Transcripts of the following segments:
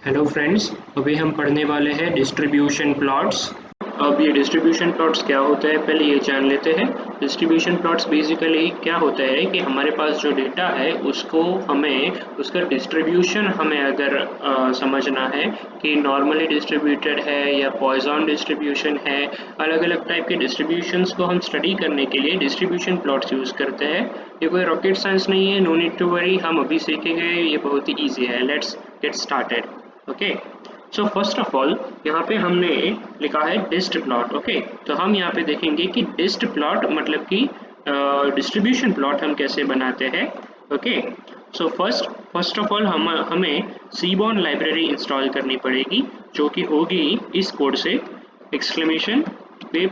Hello friends, अभी हम पढ़ने वाले हैं डिस्ट्रीब्यूशन प्लॉट्स। अब ये डिस्ट्रीब्यूशन प्लॉट्स क्या होता है पहले ये जान लेते हैं। डिस्ट्रीब्यूशन प्लॉट्स बेसिकली क्या होता है कि हमारे पास जो डेटा है उसको हमें उसका डिस्ट्रीब्यूशन हमें अगर समझना है कि नॉर्मली डिस्ट्रीब्यूटेड है या पॉइजन डिस्ट्रीब्यूशन है। अलग अलग टाइप के डिस्ट्रीब्यूशंस को हम स्टडी करने के लिए डिस्ट्रीब्यूशन प्लॉट्स यूज़ करते हैं। ये कोई रॉकेट साइंस नहीं है, नो नीड टू वरी, हम अभी सीखेंगे, ये बहुत ही ईजी है। Let's get started. Okay, so first of all यहाँ पे हमने लिखा है डिस्ट प्लॉट। ओके, तो हम यहाँ पे देखेंगे कि डिस्ट प्लॉट मतलब कि डिस्ट्रीब्यूशन प्लॉट हम कैसे बनाते हैं। Okay, so first of all हमें सीबॉर्न लाइब्रेरी इंस्टॉल करनी पड़ेगी, जो कि होगी इस कोड से exclamation pip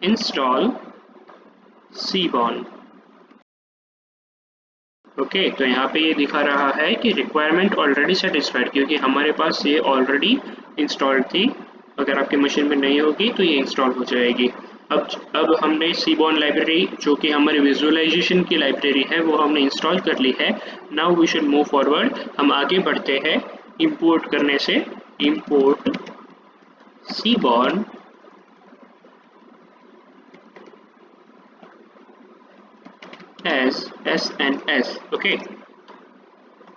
install seaborn. Okay, तो यहाँ पे ये दिखा रहा है कि रिक्वायरमेंट ऑलरेडी सेटिस्फाइड, क्योंकि हमारे पास ये ऑलरेडी इंस्टॉल्ड थी। अगर आपके मशीन में नहीं होगी तो ये इंस्टॉल हो जाएगी। अब हमने सीबॉर्न लाइब्रेरी, जो कि हमारी विजुअलाइजेशन की लाइब्रेरी है, वो हमने इंस्टॉल कर ली है। Now we should move forward. हम आगे बढ़ते हैं इंपोर्ट करने से। Import seaborn as S N S. Okay,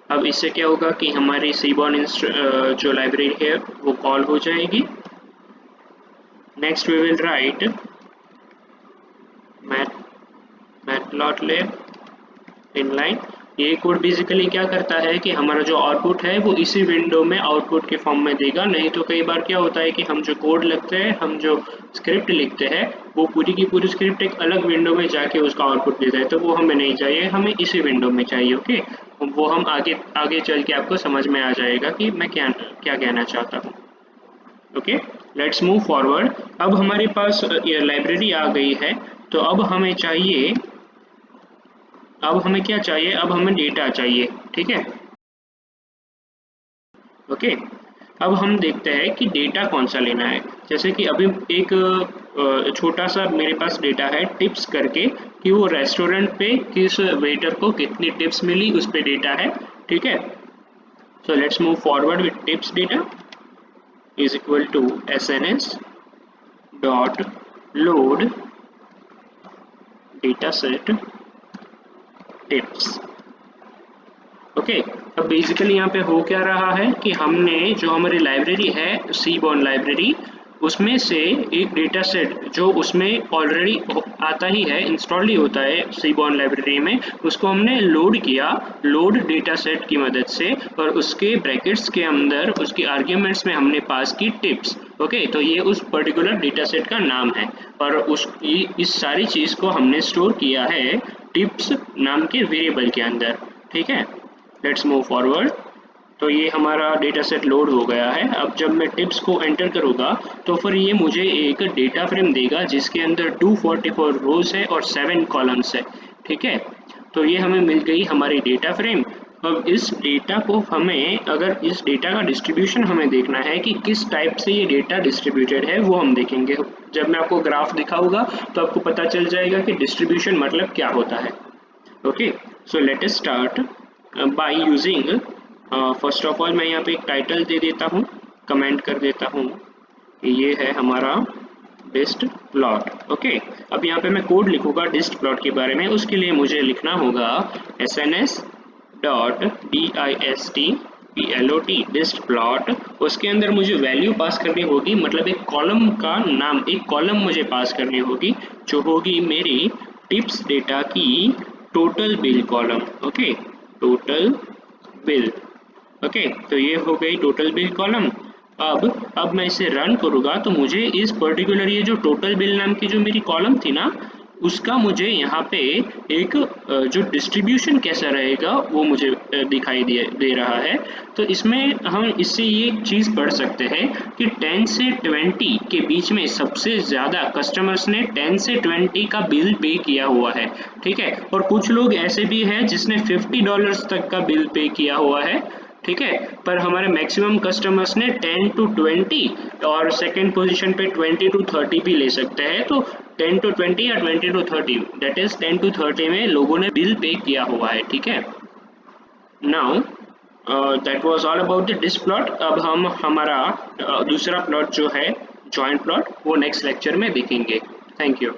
अब इससे क्या होगा कि हमारी सीबॉर्न जो लाइब्रेरी है वो कॉल हो जाएगी। Next we will write matplotlib inline. ये कोड बेसिकली क्या करता है कि हमारा जो आउटपुट है वो इसी विंडो में आउटपुट के फॉर्म में देगा। नहीं तो कई बार क्या होता है कि हम जो कोड लिखते हैं, हम जो स्क्रिप्ट लिखते हैं, वो पूरी की पूरी स्क्रिप्ट एक अलग विंडो में जाके उसका आउटपुट देता है, तो वो हमें नहीं चाहिए, हमें इसी विंडो में चाहिए। ओके, वो हम आगे आगे चल के आपको समझ में आ जाएगा कि मैं क्या क्या कहना चाहता हूँ। Okay, let's move forward. अब हमारे पास ये लाइब्रेरी आ गई है, तो अब हमें क्या चाहिए, अब हमें डेटा चाहिए। ठीक है, ओके, अब हम देखते हैं कि डेटा कौन सा लेना है। जैसे कि अभी एक छोटा सा मेरे पास डेटा है टिप्स करके, कि वो रेस्टोरेंट पे किस वेटर को कितनी टिप्स मिली, उस पे डेटा है। ठीक है, so let's move forward with tips data is equal to SNS dot load dataset tips. Okay, अब बेसिकली यहाँ पे हो क्या रहा है कि हमने जो हमारी लाइब्रेरी है सीबॉर्न लाइब्रेरी, उसमें से एक डेटा सेट जो उसमें ऑलरेडी आता ही है, इंस्टॉल ही होता है सीबॉर्न लाइब्रेरी में, उसको हमने लोड किया लोड डेटा सेट की मदद से, और उसके ब्रैकेट्स के अंदर उसकी आर्ग्यूमेंट्स में हमने पास की टिप्स। ओके, तो ये उस पर्टिकुलर डेटा सेट का नाम है, और इस सारी चीज़ को हमने स्टोर किया है टिप्स नाम के वेरिएबल के अंदर। ठीक है, लेट्स मूव फॉरवर्ड। तो ये हमारा डेटा सेट लोड हो गया है। अब जब मैं टिप्स को एंटर करूँगा तो फिर ये मुझे एक डेटा फ्रेम देगा, जिसके अंदर 244 रोज है और 7 कॉलम्स है। ठीक है, तो ये हमें मिल गई हमारी डेटा फ्रेम। अब इस डेटा को हमें, अगर इस डेटा का डिस्ट्रीब्यूशन हमें देखना है कि किस टाइप से ये डेटा डिस्ट्रीब्यूटेड है, वो हम देखेंगे। जब मैं आपको ग्राफ दिखाऊंगा तो आपको पता चल जाएगा कि डिस्ट्रीब्यूशन मतलब क्या होता है। Okay, so let us start by using, first of all मैं यहाँ पे एक टाइटल दे देता हूँ, कमेंट कर देता हूँ कि ये है हमारा डिस्ट प्लॉट। ओके, अब यहाँ पे मैं कोड लिखूंगा डिस्ट प्लॉट के बारे में। उसके लिए मुझे लिखना होगा एसएनएस डॉट DIST डिस्ट प्लॉट। उसके अंदर मुझे वैल्यू पास करनी होगी, मतलब एक कॉलम का नाम, एक कॉलम मुझे पास करनी होगी, जो होगी मेरी टिप्स डेटा की total bill column. Okay, total bill. Okay, तो ये हो गई टोटल बिल कॉलम। अब मैं इसे रन करूँगा तो मुझे इस पर्टिकुलर ये जो टोटल बिल नाम की जो मेरी कॉलम थी ना, उसका मुझे यहाँ पे एक जो डिस्ट्रीब्यूशन कैसा रहेगा वो मुझे दिखाई दे रहा है। तो इसमें हम इससे ये चीज़ पढ़ सकते हैं कि 10 से 20 के बीच में सबसे ज़्यादा कस्टमर्स ने 10 से 20 का बिल पे किया हुआ है। ठीक है, और कुछ लोग ऐसे भी हैं जिसने $50 तक का बिल पे किया हुआ है। ठीक है, पर हमारे मैक्सिमम कस्टमर्स ने 10 to 20 और सेकंड पोजीशन पे 20 to 30 भी ले सकते हैं। तो 10 to 20 या 20 to 30, दैट इज 10 to 30 में लोगों ने बिल पे किया हुआ है। ठीक है, now that was all about the dist plot. अब हम हमारा दूसरा प्लॉट जो है जॉइंट प्लॉट वो नेक्स्ट लेक्चर में देखेंगे। Thank you.